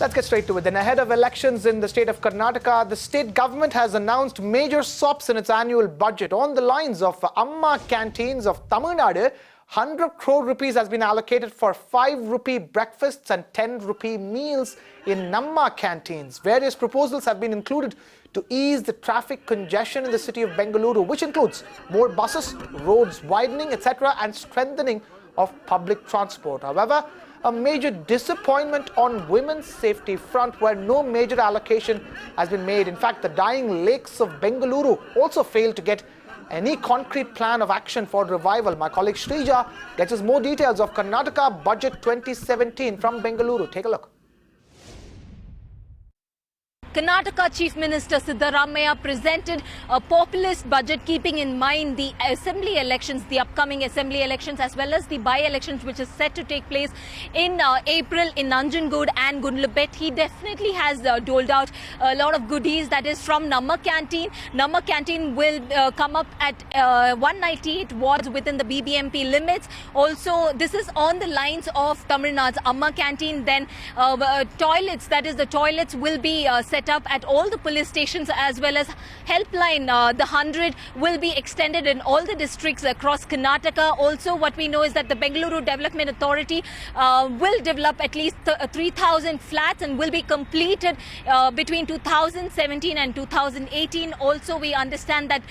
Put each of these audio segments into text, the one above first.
Let's get straight to it. Then, ahead of elections in the state of Karnataka, the state government has announced major sops in its annual budget. On the lines of Namma Canteens of Tamil Nadu, 100 crore rupees has been allocated for 5 rupee breakfasts and 10 rupee meals in Namma Canteens. Various proposals have been included to ease the traffic congestion in the city of Bengaluru, which includes more buses, roads widening, etc., and strengthening of public transport. However, a major disappointment on women's safety front, where no major allocation has been made. In fact, the dying lakes of Bengaluru also failed to get any concrete plan of action for revival. My colleague Shrija gets us more details of Karnataka Budget 2017 from Bengaluru. Take a look. Karnataka Chief Minister Siddaramaiah presented a populist budget, keeping in mind the assembly elections, the upcoming assembly elections, as well as the by-elections which is set to take place in April in Nanjangud and Gundlupet. He definitely has doled out a lot of goodies, that is from Namma Canteen. Namma Canteen will come up at 198 wards within the BBMP limits. Also, this is on the lines of Tamil Nadu's Namma Canteen. Then toilets, that is the toilets will be set up at all the police stations, as well as helpline, the 100 will be extended in all the districts across Karnataka. Also, what we know is that the Bengaluru Development Authority will develop at least 3,000 flats and will be completed between 2017 and 2018. Also, we understand that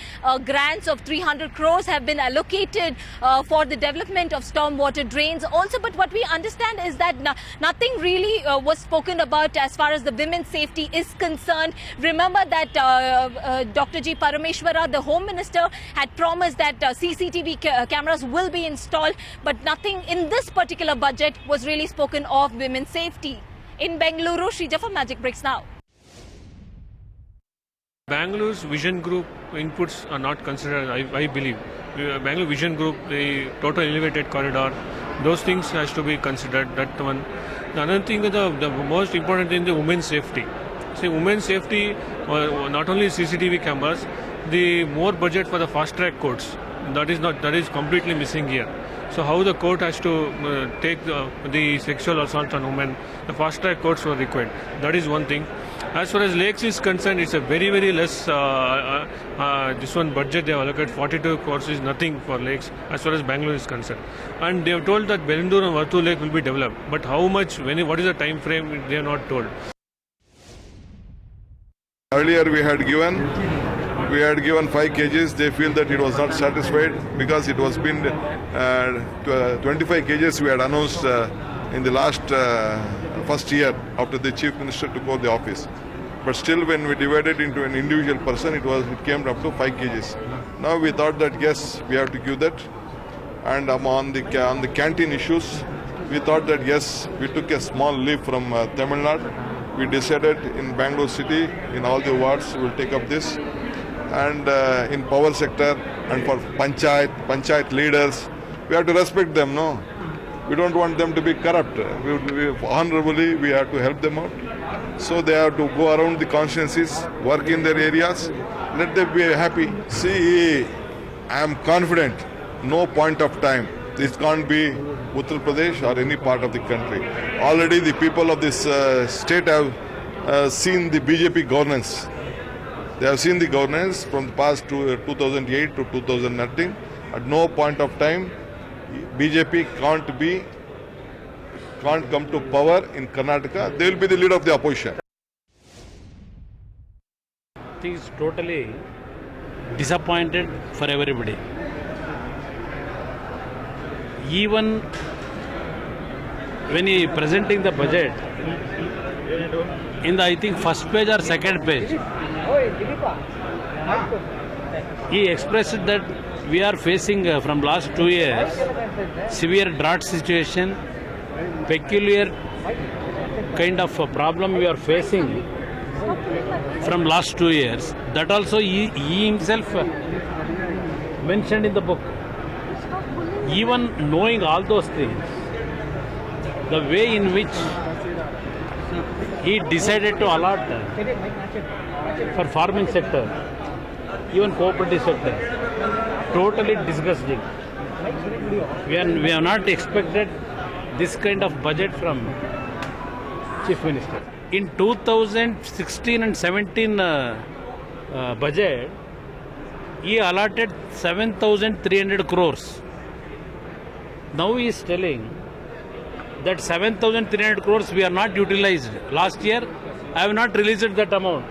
grants of 300 crores have been allocated for the development of stormwater drains also. But what we understand is that nothing really was spoken about as far as the women's safety is concerned. Remember that Dr. G. Parameshwara, the Home Minister, had promised that CCTV cameras will be installed, but nothing in this particular budget was really spoken of women's safety. In Bengaluru, Shrija for Magic Breaks Now. Bangalore's vision group inputs are not considered, I believe. Bangalore vision group, the total elevated corridor, those things has to be considered, that one. The other thing, the most important thing, the women's safety. See, women's safety, not only CCTV cameras, the more budget for the fast track courts, that is completely missing here. So how the court has to take the sexual assault on women, the fast track courts were required. That is one thing. As far as lakes is concerned, it's a very, very less, this one budget they have allocated 42 crores is nothing for lakes as far as Bangalore is concerned. And they have told that Belendur and Vartu lake will be developed. But how much, what is the time frame, they are not told. Earlier we had given 5 kgs. They feel that it was not satisfied because it was been 25 kgs we had announced in the last first year after the Chief Minister took over the office. But still, when we divided into an individual person, it came up to 5 kgs. Now we thought that yes, we have to give that. And on the canteen issues, we thought that yes, we took a small leap from Tamil Nadu. We decided in Bangalore city, in all the wards, we will take up this. And in power sector and for panchayat leaders, we have to respect them, no? We don't want them to be corrupt. Honorably, we have to help them out. So they have to go around the constituencies, work in their areas, let them be happy. See, I am confident, no point of time, this can't be Uttar Pradesh or any part of the country. Already the people of this state have seen the BJP governance. They have seen the governance from the past 2008 to 2019. At no point of time, BJP can't come to power in Karnataka. They will be the leader of the opposition. It is totally disappointed for everybody. Even when he presenting the budget, in the I think first page or second page, he expressed that we are facing from last 2 years severe drought situation, peculiar kind of a problem we are facing from last 2 years. That also he himself mentioned in the book. Even knowing all those things, the way in which he decided to allot for farming sector, even cooperative sector, totally disgusting. We have not expected this kind of budget from Chief Minister. In 2016 and 17 budget, he allotted 7,300 crores. Now he is telling that 7,300 crores we are not utilized. Last year, I have not released that amount.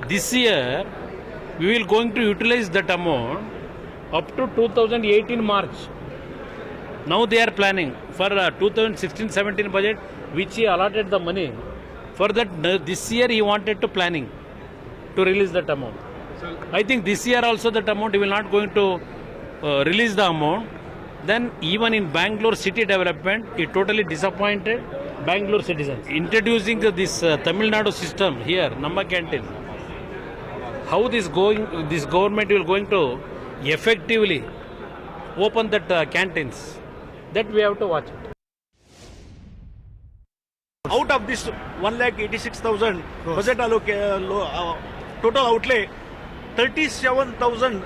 This year, we will going to utilize that amount up to 2018 March. Now they are planning for 2016-17 budget, which he allotted the money. For that, this year he wanted to planning to release that amount. I think this year also that amount he will not going to release the amount. Then even in Bangalore city development, it totally disappointed Bangalore citizens. Introducing this Tamil Nadu system here, Namma Canteen. How this government will going to effectively open that canteens, that we have to watch it. Out of this 1,86,000 budget total outlay, 37,000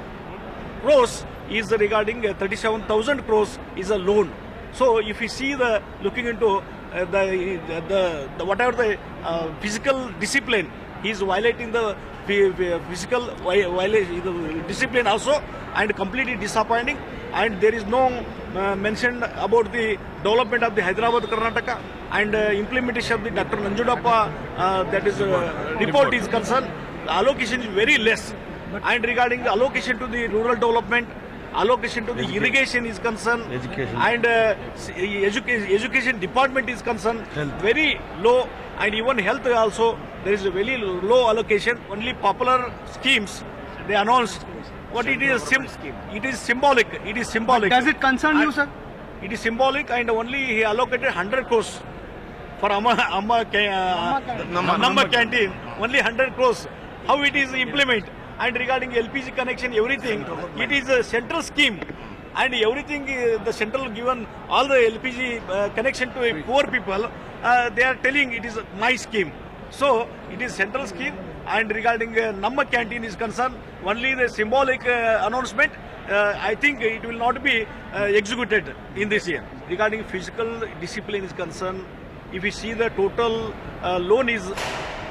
crores is regarding 37,000 crores is a loan. So if you see the looking into the whatever the physical discipline, he is violating the physical violation discipline also, and completely disappointing. And there is no mention about the development of the Hyderabad Karnataka and implementation of the Dr. Nanjudappa that is report is concerned. The allocation is very less. And regarding the allocation to the rural development, allocation to the irrigation is concerned, and education department is concerned, very low, and even health also there is a very low allocation. Only popular schemes they announced. What it is, it is symbolic. It is symbolic. Does it concern you, sir? It is symbolic, and only he allocated 100 crores for Namma Canteen. Only 100 crores. How it is implement? And regarding LPG connection, everything, it is a central scheme, and everything the central given all the LPG connection to poor people, they are telling it is my scheme. So it is central scheme. And regarding Namma Canteen is concerned, only the symbolic announcement. I think it will not be executed in this year. Regarding physical discipline is concerned, if you see the total loan is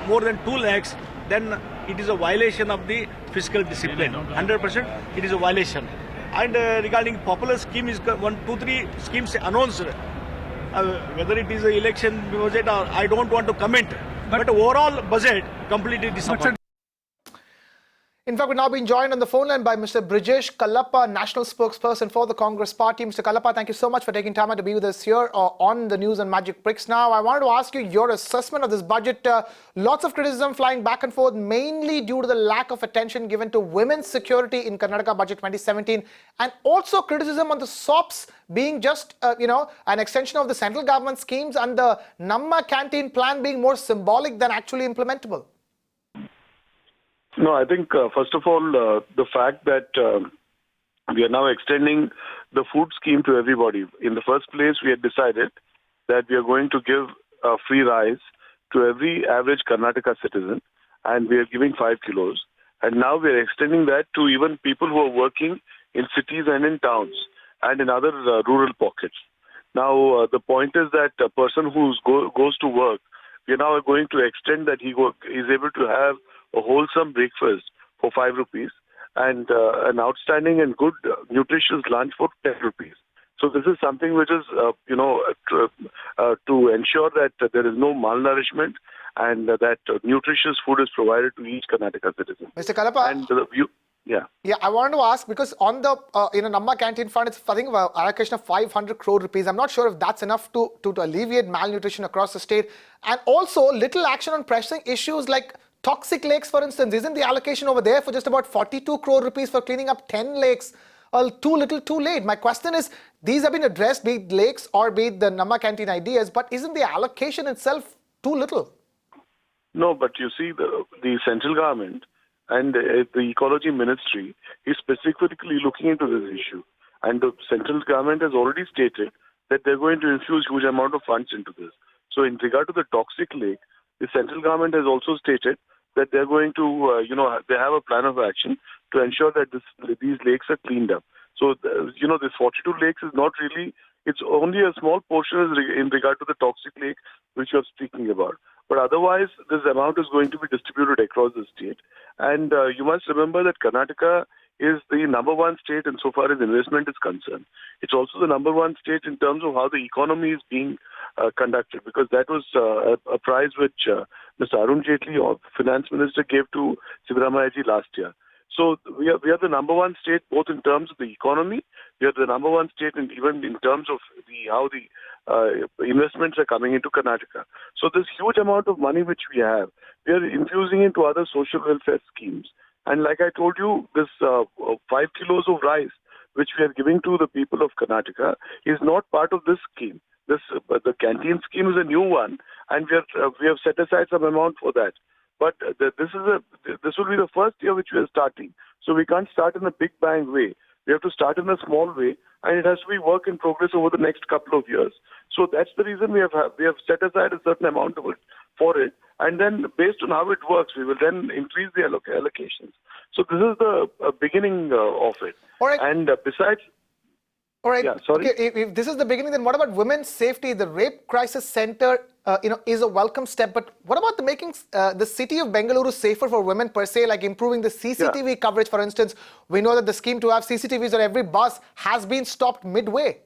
more than 2 lakhs, then it is a violation of the fiscal discipline. 100% it is a violation. And regarding popular scheme is 1, 2, 3 schemes announced. Whether it is an election budget or I don't want to comment. But overall budget completely disappointing. In fact, we're now being joined on the phone line by Mr. Brijesh Kallappa, National Spokesperson for the Congress Party. Mr. Kallappa, thank you so much for taking time out to be with us here on the News and Magic Bricks. Now, I wanted to ask you your assessment of this budget. Lots of criticism flying back and forth, mainly due to the lack of attention given to women's security in Karnataka Budget 2017, and also criticism on the sops being just, an extension of the central government schemes, and the Namma Canteen plan being more symbolic than actually implementable. No, I think first of all, the fact that we are now extending the food scheme to everybody. In the first place, we had decided that we are going to give free rice to every average Karnataka citizen, and we are giving 5 kilos. And now we are extending that to even people who are working in cities and in towns and in other rural pockets. Now, the point is that a person who goes to work, we are now going to extend that he is able to have a wholesome breakfast for 5 rupees and an outstanding and good nutritious lunch for 10 rupees. So this is something which is, to ensure that there is no malnourishment and that nutritious food is provided to each Karnataka citizen. Mr. Kallappa, And I wanted to ask, because on the Namma Canteen fund, it's I think allocation of 500 crore rupees. I'm not sure if that's enough to alleviate malnutrition across the state. And also, little action on pressing issues like toxic lakes, for instance. Isn't the allocation over there for just about 42 crore rupees for cleaning up 10 lakes too little, too late? My question is, these have been addressed, be it lakes or be it the Namma Canteen ideas, but isn't the allocation itself too little? No, but you see, the central government and the ecology ministry is specifically looking into this issue. And the central government has already stated that they're going to infuse huge amount of funds into this. So in regard to the toxic lake, the central government has also stated that they're going to, they have a plan of action to ensure that these lakes are cleaned up. So, this 42 lakes is not really, it's only a small portion in regard to the toxic lake which you're speaking about. But otherwise, this amount is going to be distributed across the state. And you must remember that Karnataka is the number one state insofar as investment is concerned. It's also the number one state in terms of how the economy is being conducted, because that was a prize which Mr. Arun Jaitley, or Finance Minister, gave to Siddaramaiah ji last year. So we are the number one state both in terms of the economy. We are the number one state even in terms of how the investments are coming into Karnataka. So this huge amount of money which we are infusing into other social welfare schemes. And like I told you, this 5 kilos of rice which we are giving to the people of Karnataka is not part of this scheme. The canteen scheme is a new one, and we have set aside some amount for that. But this will be the first year which we are starting. So we can't start in a big bang way. We have to start in a small way, and it has to be work in progress over the next couple of years. So that's the reason we have set aside a certain amount of it for it, and then based on how it works, we will then increase the allocations. So this is the beginning of it. All right. And besides. All right. Yeah, sorry. Okay, if this is the beginning, then what about women's safety? The Rape Crisis Center, is a welcome step. But what about making the city of Bengaluru safer for women per se, like improving the CCTV coverage, for instance? We know that the scheme to have CCTVs on every bus has been stopped midway.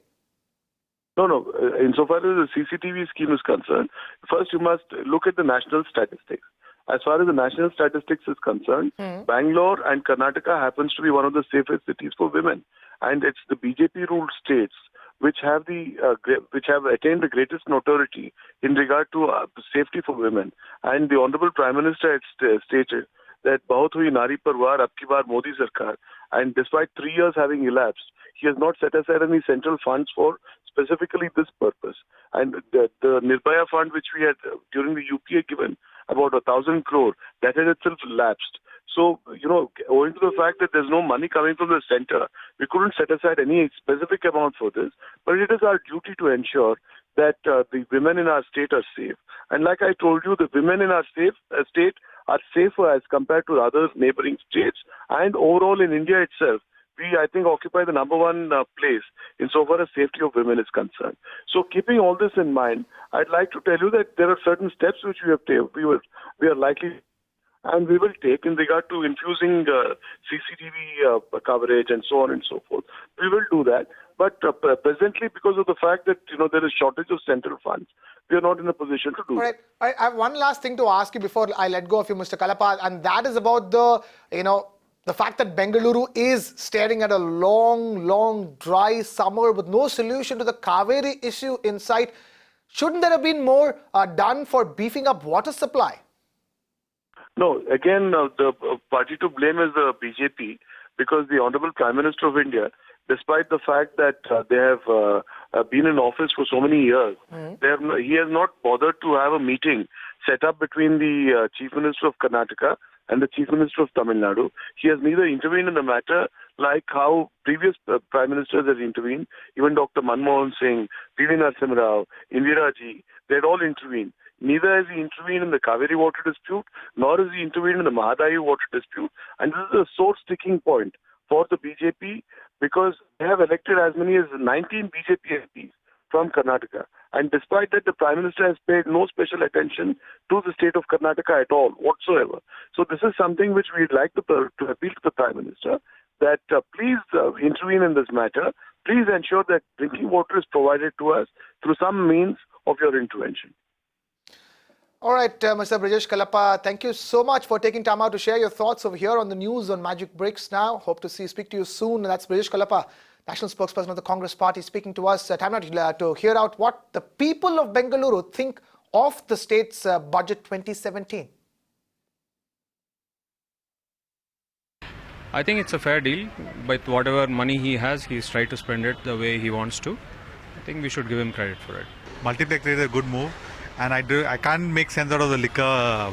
No. Insofar as the CCTV scheme is concerned, first you must look at the national statistics. As far as the national statistics is concerned, Bangalore and Karnataka happens to be one of the safest cities for women. And it's the BJP-ruled states which have attained the greatest notoriety in regard to safety for women. And the Honorable Prime Minister had stated that "Bahut hui nari par waar, ab ki baar Modi Sarkar." And despite 3 years having elapsed, he has not set aside any central funds for specifically this purpose. And the Nirbhaya fund which we had during the UPA given about 1,000 crore, that had itself lapsed. So, owing to the fact that there's no money coming from the center, we couldn't set aside any specific amount for this. But it is our duty to ensure that the women in our state are safe. And like I told you, the women in our state are safer as compared to other neighboring states. And overall in India itself, we, I think, occupy the number one place insofar as safety of women is concerned. So keeping all this in mind, I'd like to tell you that there are certain steps which we have taken. We are likely and we will take in regard to infusing CCTV coverage and so on and so forth. We will do that. But presently, because of the fact that there is shortage of central funds, we are not in a position to do that. All right. I have one last thing to ask you before I let go of you, Mr. Kalapa, and that is about the fact that Bengaluru is staring at a long, dry summer with no solution to the Kaveri issue in sight. Shouldn't there have been more done for beefing up water supply? No, again, the party to blame is the BJP, because the Honorable Prime Minister of India, despite the fact that they have been in office for so many years, he has not bothered to have a meeting set up between the Chief Minister of Karnataka and the Chief Minister of Tamil Nadu. He has neither intervened in the matter like how previous Prime Ministers have intervened, even Dr. Manmohan Singh, P.V. Narasimha Rao, Indira Ji, they had all intervened. Neither has he intervened in the Kaveri water dispute, nor has he intervened in the Mahadayi water dispute. And this is a sore sticking point for the BJP, because they have elected as many as 19 BJP MPs from Karnataka. And despite that, the Prime Minister has paid no special attention to the state of Karnataka at all, whatsoever. So this is something which we'd like to appeal to the Prime Minister, that please intervene in this matter. Please ensure that drinking water is provided to us through some means of your intervention. All right, Mr. Brijesh Kalapa, thank you so much for taking time out to share your thoughts over here on the news on Magic Breaks Now. Hope to speak to you soon. That's Brijesh Kalapa, National Spokesperson of the Congress Party, speaking to us. Time now to hear out what the people of Bengaluru think of the state's budget 2017. I think it's a fair deal. With whatever money he has, he's tried to spend it the way he wants to. I think we should give him credit for it. Multiplex is a good move. And I can't make sense out of the liquor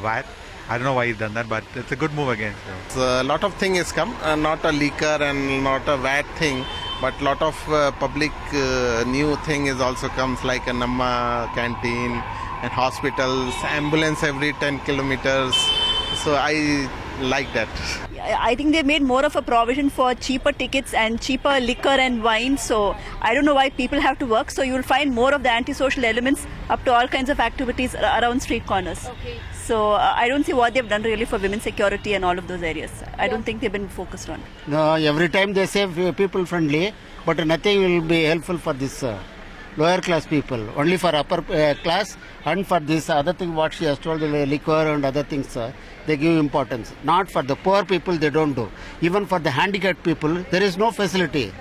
VAT. I don't know why he's done that, but it's a good move again. So a lot of things has come, not a liquor and not a VAT thing, but lot of public new thing is also comes, like a Namma Canteen and hospitals, ambulance every 10 kilometers. So I like that. I think they made more of a provision for cheaper tickets and cheaper liquor and wine. So I don't know why people have to work. So you'll find more of the antisocial elements up to all kinds of activities around street corners. Okay. So I don't see what they've done really for women's security and all of those areas. I don't think they've been focused on. No, every time they say people friendly, but nothing will be helpful for this lower class people. Only for upper class and for this other thing what she has told, the liquor and other things, they give importance. Not for the poor people, they don't do. Even for the handicapped people, there is no facility.